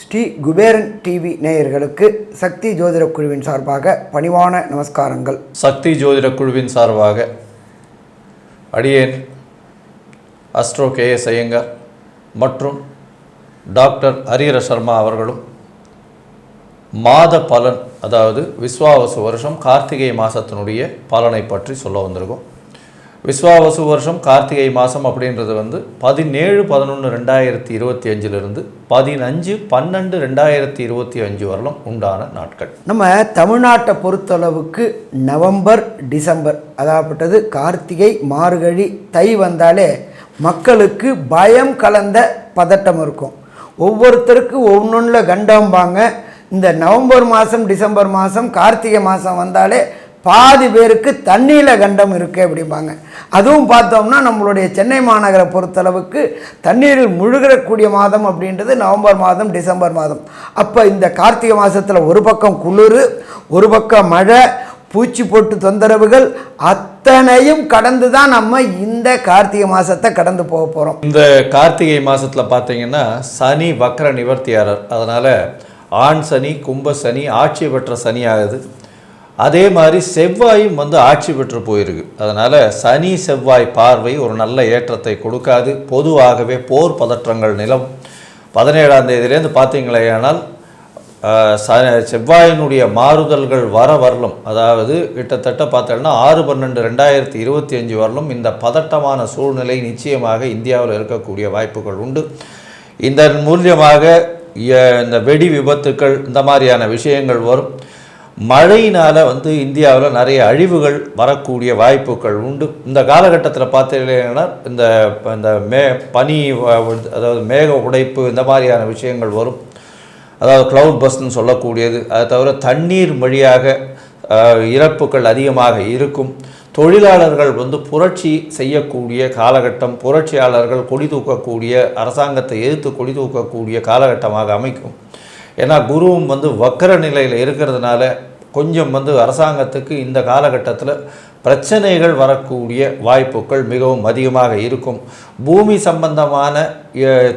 Sri Kuberan TV நேயர்களுக்கு சக்தி ஜோதிட குழுவின் சார்பாக பணிவான நமஸ்காரங்கள். சக்தி ஜோதிட குழுவின் சார்பாக அடியேன் அஸ்ட்ரோ KS ஐயங்கார் மற்றும் டாக்டர் ஹரிஹர சர்மா அவர்களும் மாத பலன், அதாவது விஸ்வாவசு வருஷம் கார்த்திகை மாதத்தினுடைய பலனை பற்றி சொல்ல வந்திருக்கோம். விஸ்வாவசு வருஷம் கார்த்திகை மாதம் அப்படின்றது 17/11/2025 15/12/2025 வரலும் உண்டான நாட்கள். நம்ம தமிழ்நாட்டை பொறுத்தளவுக்கு நவம்பர் டிசம்பர் அதாகப்பட்டது கார்த்திகை மார்கழி தை வந்தாலே மக்களுக்கு பயம் கலந்த பதட்டம் இருக்கும். ஒவ்வொருத்தருக்கு ஒவ்வொன்றில் கண்டம்பாங்க. இந்த நவம்பர் மாதம் டிசம்பர் மாதம் கார்த்திகை மாதம் வந்தாலே பாதி பேருக்கு தண்ணியில் கண்டம் இருக்குது அப்படிம்பாங்க. அதுவும் பார்த்தோம்னா நம்மளுடைய சென்னை மாநகரை பொறுத்தளவுக்கு தண்ணீரில் முழுகக்கூடிய மாதம் அப்படின்றது நவம்பர் மாதம் டிசம்பர் மாதம். அப்போ இந்த கார்த்திகை மாதத்தில் ஒரு பக்கம் குளிர், ஒரு பக்கம் மழை, பூச்சி போட்டு தொந்தரவுகள் அத்தனையும் கடந்து தான் நம்ம இந்த கார்த்திகை மாதத்தை கடந்து போக போகிறோம். இந்த கார்த்திகை மாதத்தில் பார்த்தீங்கன்னா சனி வக்ர நிவர்த்தியாளர், அதனால் ஆண் சனி கும்ப சனி ஆட்சி பெற்ற சனி ஆகுது. அதே மாதிரி செவ்வாயும் ஆட்சி பெற்று போயிருக்கு. அதனால் சனி செவ்வாய் பார்வை ஒரு நல்ல ஏற்றத்தை கொடுக்காது. பொதுவாகவே போர் பதற்றங்கள் நிலம் 17ஆம் தேதியிலேருந்து பார்த்தீங்களேயானால் செவ்வாயினுடைய மாறுதல்கள் வரலும், அதாவது கிட்டத்தட்ட பார்த்தோம்னா 6/12/2025 வரலும் இந்த பதட்டமான சூழ்நிலை நிச்சயமாக இந்தியாவில் இருக்கக்கூடிய வாய்ப்புகள் உண்டு. இதன் மூலியமாக இந்த வெடி விபத்துக்கள் இந்த மாதிரியான விஷயங்கள் வரும். மழையினால் இந்தியாவில் நிறைய அழிவுகள் வரக்கூடிய வாய்ப்புகள் உண்டு. இந்த காலகட்டத்தில் பார்த்தீங்கன்னா இந்த பனி, அதாவது மேக உடைப்பு இந்த மாதிரியான விஷயங்கள் வரும். அதாவது க்ளவுட் பஸ்ட்னு சொல்லக்கூடியது. அதை தவிர தண்ணீர் வழியாக இறப்புகள் அதிகமாக இருக்கும். தொழிலாளர்கள் புரட்சி செய்யக்கூடிய காலகட்டம், புரட்சியாளர்கள் கொடி தூக்கக்கூடிய, அரசாங்கத்தை எதிர்த்து கொடி தூக்கக்கூடிய காலகட்டமாக அமைக்கும். ஏன்னா குருவும் வக்கர நிலையில் இருக்கிறதுனால கொஞ்சம் அரசாங்கத்துக்கு இந்த காலகட்டத்தில் பிரச்சனைகள் வரக்கூடிய வாய்ப்புகள் மிகவும் அதிகமாக இருக்கும். பூமி சம்பந்தமான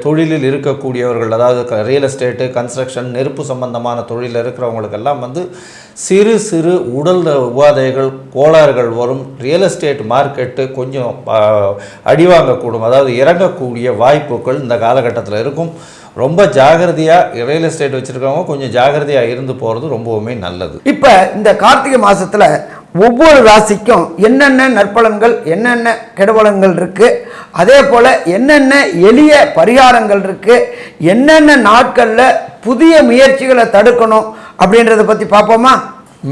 தொழிலில் இருக்கக்கூடியவர்கள், அதாவது ரியல் எஸ்டேட்டு, கன்ஸ்ட்ரக்ஷன், நெருப்பு சம்பந்தமான தொழிலில் இருக்கிறவங்களுக்கெல்லாம் சிறு சிறு உடல் உபாதைகள், கோளாறுகள் வரும். ரியல் எஸ்டேட் மார்க்கெட்டு கொஞ்சம் அடிவாங்கக்கூடும், அதாவது இறங்கக்கூடிய வாய்ப்புகள் இந்த காலகட்டத்தில் இருக்கும். ரொம்ப ஜாகிரதையாக ரியல் எஸ்டேட் வச்சுருக்கவங்க கொஞ்சம் ஜாகிரதையாக இருந்து போகிறது ரொம்பவுமே நல்லது. இப்போ இந்த கார்த்திகை மாதத்தில் ஒவ்வொரு ராசிக்கும் என்னென்ன நற்பலன்கள், என்னென்ன கெடுபலன்கள் இருக்குது, அதே போல் என்னென்ன எளிய பரிகாரங்கள் இருக்குது, என்னென்ன நாட்களில் புதிய முயற்சிகளை தடுக்கணும் அப்படின்றத பற்றி பார்ப்போமா?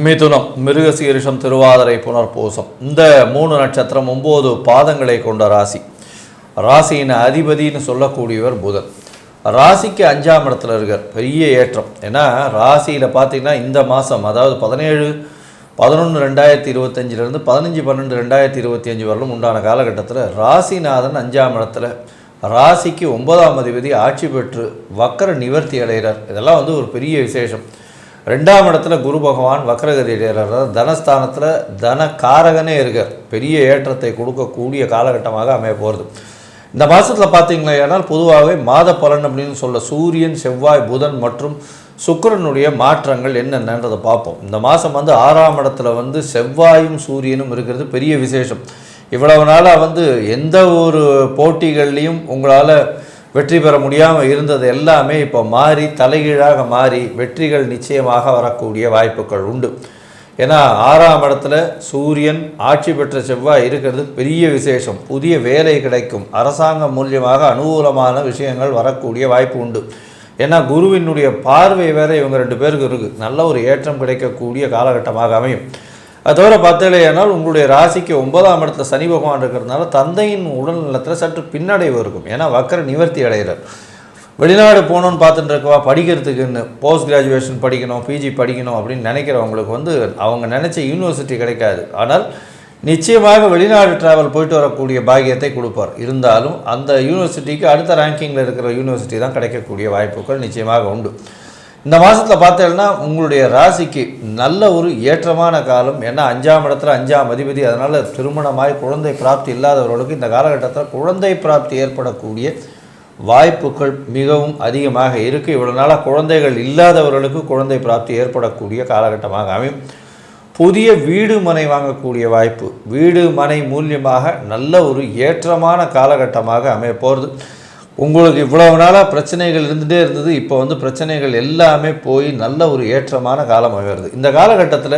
மிதுனம், மிருகசீரிஷம், திருவாதிரை, புனர்பூசம் இந்த 3 நட்சத்திரம் 9 பாதங்களை கொண்ட ராசி. ராசியின் அதிபதினு சொல்லக்கூடியவர் புதன். ராசிக்கு 5ஆம் இடத்துல இருக்கார். பெரிய ஏற்றம். ஏன்னா ராசியில் பார்த்தீங்கன்னா இந்த மாதம், அதாவது 17/11/2025 15/12/2025 வரலும் உண்டான காலகட்டத்தில் ராசிநாதன் 5ஆம் இடத்துல, ராசிக்கு 9ஆம் அதிபதி ஆட்சி பெற்று வக்கர நிவர்த்தி அடைகிறார். இதெல்லாம் ஒரு பெரிய விசேஷம். 2ஆம் இடத்துல குரு பகவான் வக்கரகதி அடைகிறார். தனஸ்தானத்தில் தன காரகனே இருக்கார். பெரிய ஏற்றத்தை கொடுக்கக்கூடிய காலகட்டமாக அமைய போகிறது. இந்த மாதத்தில் பார்த்தீங்களா, பொதுவாகவே மாத பலன் அப்படின்னு சொல்ல சூரியன், செவ்வாய், புதன் மற்றும் சுக்கிரனுடைய மாற்றங்கள் என்னென்னன்றதை பார்ப்போம். இந்த மாதம் 6ஆம் இடத்துல செவ்வாயும் சூரியனும் இருக்கிறது பெரிய விசேஷம். இவ்வளவு நாளாக எந்த ஒரு போட்டிகள்லையும் உங்களால் வெற்றி பெற முடியாமல் இருந்தது எல்லாமே இப்போ மாறி தலைகீழாக மாறி வெற்றிகள் நிச்சயமாக வரக்கூடிய வாய்ப்புகள் உண்டு. ஏன்னா 6ஆம் இடத்துல சூரியன் ஆட்சி பெற்ற செவ்வாய் இருக்கிறது பெரிய விசேஷம். புதிய வேலை கிடைக்கும். அரசாங்கம் மூலியமாக அனுகூலமான விஷயங்கள் வரக்கூடிய வாய்ப்பு உண்டு. ஏன்னா குருவினுடைய பார்வை வேறு இவங்க 2 பேருக்கு இருக்குது. நல்ல ஒரு ஏற்றம் கிடைக்கக்கூடிய காலகட்டமாக அமையும். அது தவிர பார்த்தீங்கன்னா உங்களுடைய ராசிக்கு 9ஆம் இடத்துல சனி பகவான் இருக்கிறதுனால தந்தையின் உடல் நலத்தில் சற்று பின்னடைவு இருக்கும். ஏன்னா வக்கர நிவர்த்தி அடைகிறார். வெளிநாடு போகணுன்னு பார்த்துட்டு இருக்கவா, படிக்கிறதுக்குன்னு போஸ்ட் கிராஜுவேஷன் படிக்கணும், பிஜி படிக்கணும் அப்படின்னு நினைக்கிறவங்களுக்கு அவங்க நினச்ச யூனிவர்சிட்டி கிடைக்காது. ஆனால் நிச்சயமாக வெளிநாடு ட்ராவல் போயிட்டு வரக்கூடிய பாக்கியத்தை கொடுப்பார். இருந்தாலும் அந்த யூனிவர்சிட்டிக்கு அடுத்த ரேங்கிங்கில் இருக்கிற யூனிவர்சிட்டி தான் கிடைக்கக்கூடிய வாய்ப்புகள் நிச்சயமாக உண்டு. இந்த மாதத்தில் பார்த்தீங்கன்னா உங்களுடைய ராசிக்கு நல்ல ஒரு ஏற்றமான காலம். ஏன்னா 5ஆம் இடத்துல 5ஆம் அதிபதி, அதனால் திருமணமாய் குழந்தை பிராப்தி இல்லாதவர்களுக்கு இந்த காலகட்டத்தில் குழந்தை பிராப்தி ஏற்படக்கூடிய வாய்ப்புகள் மிகவும் அதிகமாக இருக்குது. இவ்வளோ நாளாக குழந்தைகள் இல்லாதவர்களுக்கு குழந்தை பிராப்தி ஏற்படக்கூடிய காலகட்டமாக அமையும். புதிய வீடு மனை வாங்கக்கூடிய வாய்ப்பு, வீடு மனை மூலியமாக நல்ல ஒரு ஏற்றமான காலகட்டமாக அமைய போகிறது. உங்களுக்கு இவ்வளவு நாளாக பிரச்சனைகள் இருந்துகிட்டே இருந்தது, இப்போ வந்து பிரச்சனைகள் எல்லாமே போய் நல்ல ஒரு ஏற்றமான காலம் அமைகிறது. இந்த காலகட்டத்தில்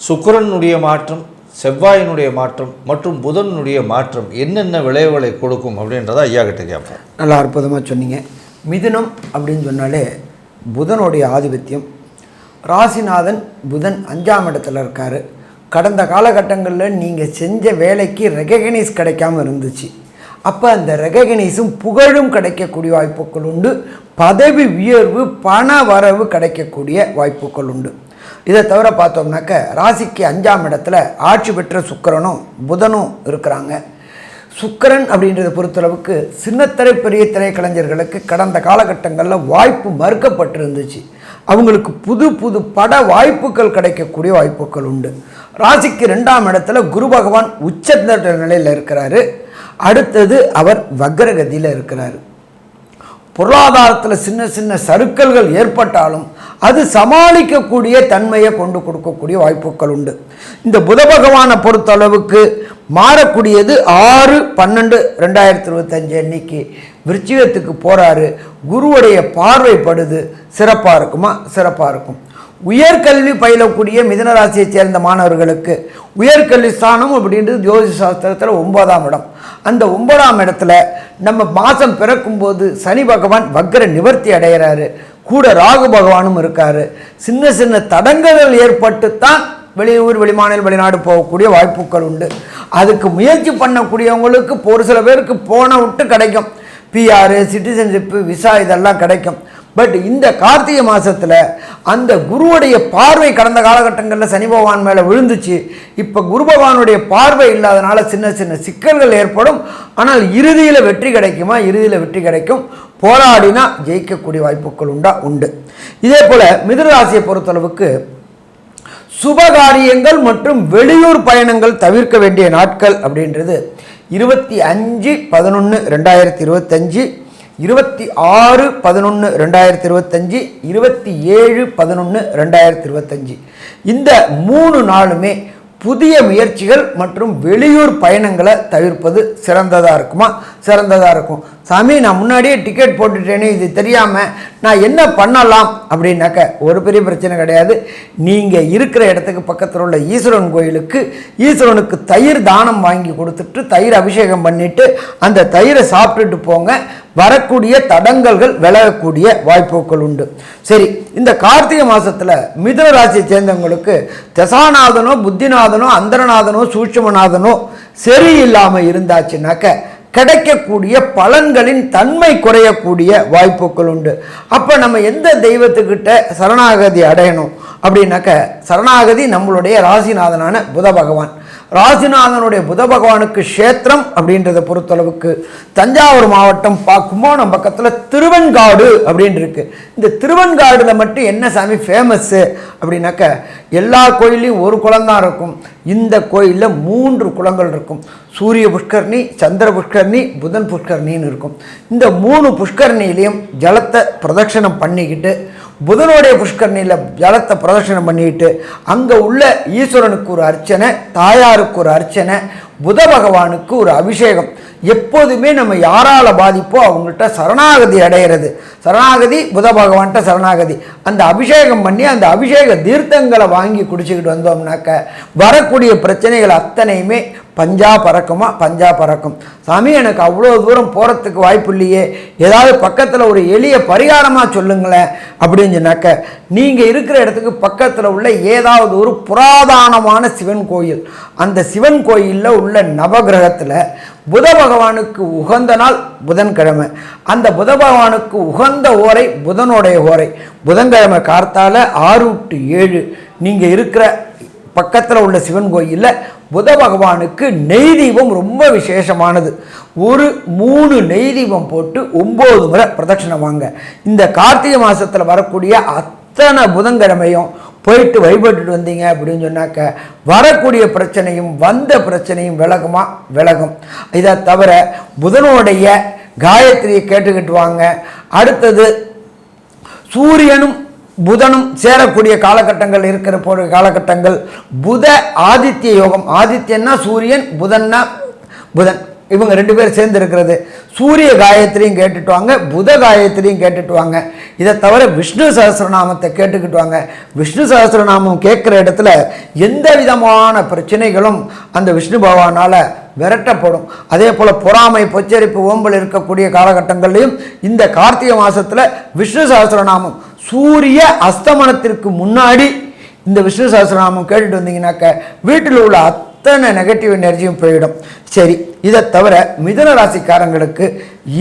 சுக்கிரனுடைய மாற்றம், செவ்வாயினுடைய மாற்றம் மற்றும் புதனுடைய மாற்றம் என்னென்ன விளைவுகளை கொடுக்கும் அப்படின்றத ஐயா கிட்ட கேட்போம். நல்லா அற்புதமாக சொன்னீங்க. மிதுனம் அப்படின்னு சொன்னாலே புதனுடைய ஆதிபத்தியம். ராசிநாதன் புதன் 5ஆம் இடத்துல இருக்கார். கடந்த காலகட்டங்களில் நீங்கள் செஞ்ச வேலைக்கு ரெகக்னைஸ் கிடைக்காமல் இருந்துச்சு. அப்போ அந்த ரெகக்னைஸும் புகழும் கிடைக்கக்கூடிய வாய்ப்புகள் உண்டு. பதவி உயர்வு, பண வரவு கிடைக்கக்கூடிய வாய்ப்புகள் உண்டு. இதை தவிர பார்த்தோம்னாக்க ராசிக்கு 5ஆம் இடத்துல ஆட்சி பெற்ற சுக்கிரனும் புதனும் இருக்கிறாங்க. சுக்கிரன் அப்படின்றத பொறுத்தளவுக்கு சின்னத்திரை பெரிய திரை கலைஞர்களுக்கு கடந்த காலகட்டங்களில் வாய்ப்பு மறுக்கப்பட்டிருந்துச்சு. அவங்களுக்கு புது புது பட வாய்ப்புகள் கிடைக்கக்கூடிய வாய்ப்புகள் உண்டு. ராசிக்கு 2ஆம் இடத்துல குரு பகவான் உச்ச நிலையில் இருக்கிறாரு. அடுத்தது அவர் வக்ரகதியில் இருக்கிறார். பொருளாதாரத்தில் சின்ன சின்ன சறுக்கல்கள் ஏற்பட்டாலும் அது சமாளிக்கக்கூடிய தன்மையை கொண்டு கொடுக்கக்கூடிய வாய்ப்புகள் உண்டு. இந்த புத பகவானை பொறுத்தளவுக்கு மாறக்கூடியது 6/12/2025 அன்னைக்கு விருச்சிகத்துக்கு போகிறாரு. குருவுடைய பார்வைப்படுது. சிறப்பாக இருக்குமா? சிறப்பாக இருக்கும். உயர்கல்வி பயிலக்கூடிய மிதுன ராசியை சேர்ந்த மாணவர்களுக்கு உயர்கல்வி ஸ்தானம் அப்படின்றது ஜோதிஷ சாஸ்திரத்தில் 9ஆம் இடம். அந்த 9ஆம் இடத்துல நம்ம மாதம் பிறக்கும்போது சனி பகவான் வக்ர நிவர்த்தி அடைகிறாரு. கூட ராகு பகவானும் இருக்கார். சின்ன சின்ன தடங்கல்கள் ஏற்பட்டு தான் வெளியூர் வெளிமாநில வெளிநாடு போகக்கூடிய வாய்ப்புகள் உண்டு. அதுக்கு முயற்சி பண்ணக்கூடியவங்களுக்கு ஒரு சில பேருக்கு போன விட்டு கிடைக்கும். பிஆர், சிட்டிசன்ஷிப்பு, விசா இதெல்லாம் கிடைக்கும். பட் இந்த கார்த்திகை மாதத்தில் அந்த குருவுடைய பார்வை கடந்த காலகட்டங்களில் சனி பகவான் மேலே விழுந்துச்சு. இப்போ குரு பகவானுடைய பார்வை இல்லாதனால சின்ன சின்ன சிக்கல்கள் ஏற்படும். ஆனால் இறுதியில் வெற்றி கிடைக்குமா? இறுதியில் வெற்றி கிடைக்கும். போராடினா ஜெயிக்கக்கூடிய வாய்ப்புகள் உண்டு. இதே போல் மிதுன ராசியை பொறுத்தளவுக்கு சுபகாரியங்கள் மற்றும் வெளியூர் பயணங்கள் தவிர்க்க வேண்டிய நாட்கள் அப்படின்றது 25/11/2025, 26/11/2025, 27/11/2025 இந்த 3 நாளுமே புதிய முயற்சிகள் மற்றும் வெளியூர் பயணங்களை தவிர்ப்பது சிறந்ததாக இருக்குமா? சிறந்ததாக இருக்கும். சாமி, நான் முன்னாடியே டிக்கெட் போட்டுட்டேனே, இது தெரியாமல் நான் என்ன பண்ணலாம் அப்படின்னாக்க ஒரு பெரிய பிரச்சனை கிடையாது. நீங்கள் இருக்கிற இடத்துக்கு பக்கத்தில் உள்ள ஈஸ்வரன் கோயிலுக்கு ஈஸ்வரனுக்கு தயிர் தானம் வாங்கி கொடுத்துட்டு தயிர் அபிஷேகம் பண்ணிவிட்டு அந்த தயிரை சாப்பிட்டுட்டு போங்க. வரக்கூடிய தடங்கல்கள் விலகக்கூடிய வாய்ப்புகள் உண்டு. சரி, இந்த கார்த்திகை மாதத்தில் மிதுன ராசியை சேர்ந்தவங்களுக்கு தசாநாதனோ புத்திநாதனோ அந்தரநாதனோ சூட்சுமநாதனோ சரியில்லாமல் இருந்தாச்சுனாக்க கிடைக்கக்கூடிய பலன்களின் தன்மை குறையக்கூடிய வாய்ப்புகள் உண்டு. அப்போ நம்ம எந்த தெய்வத்துக்கிட்ட சரணாகதி அடையணும் அப்படின்னாக்க சரணாகதி நம்மளுடைய ராசிநாதனான புத பகவான். ராசிநாதனுடைய புத பகவானுக்கு க்ஷேத்திரம் அப்படின்றத பொறுத்தளவுக்கு தஞ்சாவூர் மாவட்டம் கும்போணம் பக்கத்தில் திருவெண்காடு அப்படின்னு இருக்கு. இந்த திருவெண்காடுல மட்டும் என்ன சாமி ஃபேமஸ்ஸு அப்படின்னாக்க எல்லா கோயிலையும் ஒரு குளம் தான் இருக்கும். இந்த கோயிலில் 3 குளங்கள் இருக்கும். சூரிய புஷ்கரணி, சந்திர புஷ்கரணி, புதன் புஷ்கரணின்னு இருக்கும். இந்த 3 புஷ்கரணியிலையும் ஜலத்தை பிரதட்சணம் பண்ணிக்கிட்டு புதனுடைய புஷ்கரணியில் ஜலத்தை பிரதட்சணம் பண்ணிக்கிட்டு அங்கே உள்ள ஈஸ்வரனுக்கு ஒரு அர்ச்சனை, தாயாருக்கு ஒரு அர்ச்சனை, புத பகவானுக்கு ஒரு அபிஷேகம். எப்போதுமே நம்ம யாரால் பாதிப்போ அவங்கள்ட்ட சரணாகதி அடைகிறது. சரணாகதி புத பகவான்கிட்ட சரணாகதி. அந்த அபிஷேகம் பண்ணி அந்த அபிஷேக தீர்த்தங்களை வாங்கி குடிச்சிக்கிட்டு வந்தோம்னாக்க வரக்கூடிய பிரச்சனைகள் அத்தனையுமே பஞ்சா பறக்குமா? பஞ்சா பறக்கும். சாமி, எனக்கு அவ்வளோ தூரம் போகிறதுக்கு வாய்ப்பு இல்லையே, ஏதாவது பக்கத்தில் ஒரு எளிய பரிகாரமாக சொல்லுங்களேன் அப்படின்னு சொன்னாக்க நீங்கள் இருக்கிற இடத்துக்கு பக்கத்தில் உள்ள ஏதாவது ஒரு புராதனமான சிவன் கோயில், அந்த சிவன் கோயிலில் உள்ள நவகிரகத்தில் புத பகவானுக்கு உகந்த நாள் புதன்கிழமை. அந்த புத பகவானுக்கு உகந்த ஓரை புதனுடைய ஓரை. புதன்கிழமை கார்த்தால 6 to 7 நீங்கள் இருக்கிற பக்கத்தில் உள்ள சிவன் கோயிலில் புத பகவானுக்கு நெய் தீபம் ரொம்ப விசேஷமானது. ஒரு 3 நெய் தீபம் போட்டு 9 முறை பிரதட்சணம் வாங்க. இந்த கார்த்திகை மாதத்தில் வரக்கூடிய அத்தனை புதன்கிழமையும் போயிட்டு வழிபட்டுட்டு வந்தீங்க அப்படின்னு சொன்னாக்க வரக்கூடிய பிரச்சனையும் வந்த பிரச்சனையும் விலகும். இதை தவிர புதனுடைய காயத்ரியை கேட்டுக்கிட்டு வாங்க. அடுத்தது சூரியனும் புதனும் சேரக்கூடிய காலகட்டங்கள் இருக்கிற காலகட்டங்கள் புத ஆதித்ய யோகம். ஆதித்யன்னா சூரியன், புதன்னா புதன், இவங்க 2 பேர் சேர்ந்து இருக்கிறது. சூரிய காயத்ரியும் கேட்டுட்டு வாங்க, புத காயத்ரியும் கேட்டுட்டு வாங்க. இதை தவிர விஷ்ணு சஹஸ்ரநாமத்தை கேட்டுக்கிட்டு வாங்க. விஷ்ணு சஹஸ்ரநாமம் கேட்குற இடத்துல எந்த விதமான பிரச்சனைகளும் அந்த விஷ்ணு பகவானால் விரட்டப்படும். அதே போல் பொறாமை, பொச்சரிப்பு, ஓம்பல் இருக்கக்கூடிய காலகட்டங்கள்லையும் இந்த கார்த்திகை மாதத்தில் விஷ்ணு சஹஸ்ரநாமம் சூரிய அஸ்தமனத்திற்கு முன்னாடி இந்த விஷ்ணு சஹஸ்ரநாமம் கேட்டுட்டு வந்தீங்கன்னாக்க வீட்டில் உள்ள அத்தனை நெகட்டிவ் எனர்ஜியும் போயிடும். சரி, இதை தவிர மிதுன ராசிக்காரங்களுக்கு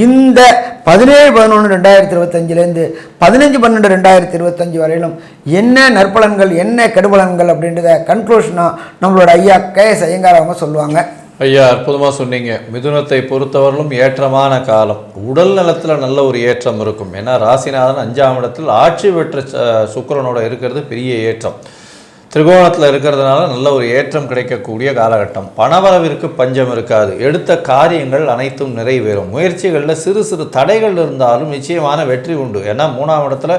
இந்த 17/11/2025 15/12/2025 வரையிலும் என்ன நற்பலன்கள் என்ன கெடுபலன்கள் அப்படின்றத கன்க்ளூஷனாக நம்மளோட ஐயா KS ஐயங்கார் அவங்க சொல்லுவாங்க. ஐயா, அற்புதமாக சொன்னீங்க. மிதுனத்தை பொறுத்தவரையிலும் ஏற்றமான காலம். உடல் நலத்தில் நல்ல ஒரு ஏற்றம் இருக்கும். ஏன்னா ராசிநாதன் 5ஆம் இடத்தில் ஆட்சி பெற்ற சுக்கிரனோட இருக்கிறது பெரிய ஏற்றம். திரிகோணத்தில் இருக்கிறதுனால நல்ல ஒரு ஏற்றம் கிடைக்கக்கூடிய காலகட்டம். பணவரவிற்கு பஞ்சம் இருக்காது. எடுத்த காரியங்கள் அனைத்தும் நிறைவேறும். முயற்சிகளில் சிறு சிறு தடைகள் இருந்தாலும் நிச்சயமான வெற்றி உண்டு. ஏன்னா 3ஆம் இடத்துல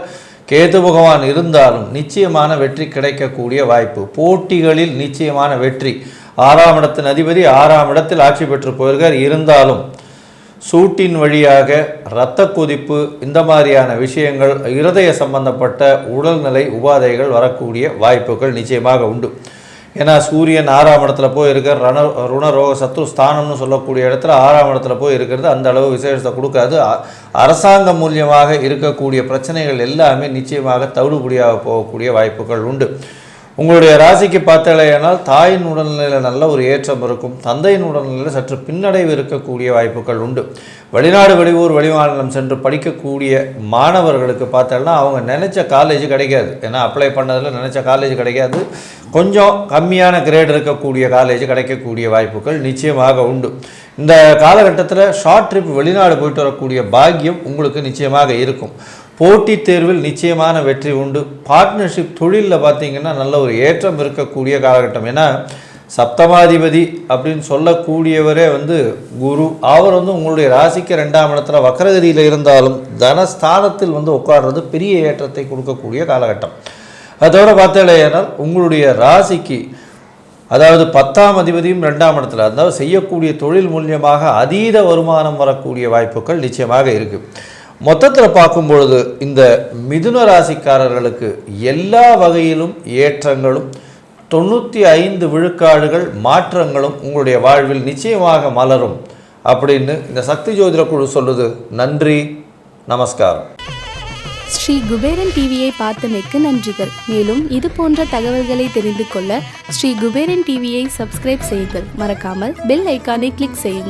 கேது பகவான் இருந்தாலும் நிச்சயமான வெற்றி கிடைக்கக்கூடிய வாய்ப்பு. போட்டிகளில் நிச்சயமான வெற்றி. 6ஆம் இடத்தின் அதிபதி 6ஆம் இடத்தில் ஆட்சி பெற்று போயிருக்கார். இருந்தாலும் சூட்டின் வழியாக இரத்த கொதிப்பு, இந்த மாதிரியான விஷயங்கள், இருதய சம்பந்தப்பட்ட உடல்நிலை உபாதைகள் வரக்கூடிய வாய்ப்புகள் நிச்சயமாக உண்டு. ஏன்னா சூரியன் 6ஆம் இடத்துல போய் இருக்கிற ருணரோக சத்ரு ஸ்தானம்னு சொல்லக்கூடிய இடத்துல 6ஆம் இடத்துல போய் இருக்கிறது அந்த அளவு விசேஷத்தை கொடுக்காது. அரசாங்க மூலியமாக இருக்கக்கூடிய பிரச்சனைகள் எல்லாமே நிச்சயமாக தவிடுபடியாக போகக்கூடிய வாய்ப்புகள் உண்டு. உங்களுடைய ராசிக்கு பார்த்தாலேயானால் தாயின் உடல்நிலையில் நல்ல ஒரு ஏற்றம் இருக்கும். தந்தையின் உடல்நிலையில் சற்று பின்னடைவு இருக்கக்கூடிய வாய்ப்புகள் உண்டு. வெளிநாடு, வெளியூர், வெளிமாநிலம் சென்று படிக்கக்கூடிய மாணவர்களுக்கு பார்த்தாலும் அவங்க நினச்ச காலேஜ் கிடைக்காது. ஏன்னா அப்ளை பண்ணதில் நினச்ச காலேஜ் கிடைக்காது. கொஞ்சம் கம்மியான கிரேட் இருக்கக்கூடிய காலேஜ் கிடைக்கக்கூடிய வாய்ப்புகள் நிச்சயமாக உண்டு. இந்த காலகட்டத்தில் ஷார்ட் ட்ரிப் வெளிநாடு போயிட்டு வரக்கூடிய பாக்கியம் உங்களுக்கு நிச்சயமாக இருக்கும். போட்டித் தேர்வில் நிச்சயமான வெற்றி உண்டு. பார்ட்னர்ஷிப் தொழிலில் பார்த்தீங்கன்னா நல்ல ஒரு ஏற்றம் இருக்கக்கூடிய காலகட்டம். ஏன்னா சப்தமாதிபதி அப்படின்னு சொல்லக்கூடியவரே குரு. அவர் உங்களுடைய ராசிக்கு 2ஆம் இடத்துல வக்ரகதியில் இருந்தாலும் தனஸ்தானத்தில் உட்கார்றது பெரிய ஏற்றத்தை கொடுக்கக்கூடிய காலகட்டம். அதோடு பார்த்தாலேயானால் உங்களுடைய ராசிக்கு அதாவது 10ஆம் அதிபதியும் 2ஆம் இடத்துல, அதாவது செய்யக்கூடிய தொழில் மூலியமாக அதீத வருமானம் வரக்கூடிய வாய்ப்புகள் நிச்சயமாக இருக்குது. மொத்தத்தில் பார்க்கும் பொழுது இந்த மிதுன ராசிக்காரர்களுக்கு எல்லா வகையிலும் ஏற்றங்களும் 95 விழுக்காடுகள் மாற்றங்களும் உங்களுடைய வாழ்வில் நிச்சயமாக மலரும் அப்படின்னு இந்த சக்தி ஜோதிட குழு சொல்லுது. நன்றி, நமஸ்காரம். ஸ்ரீ குபேரன் டிவியை பார்த்தமைக்கு நன்றிகள். மேலும் இது போன்ற தகவல்களை தெரிந்து கொள்ள ஸ்ரீ குபேரன் டிவியை சப்ஸ்கிரைப் செய்யுங்கள். மறக்காமல் பெல் ஐக்கானை கிளிக் செய்யுங்கள்.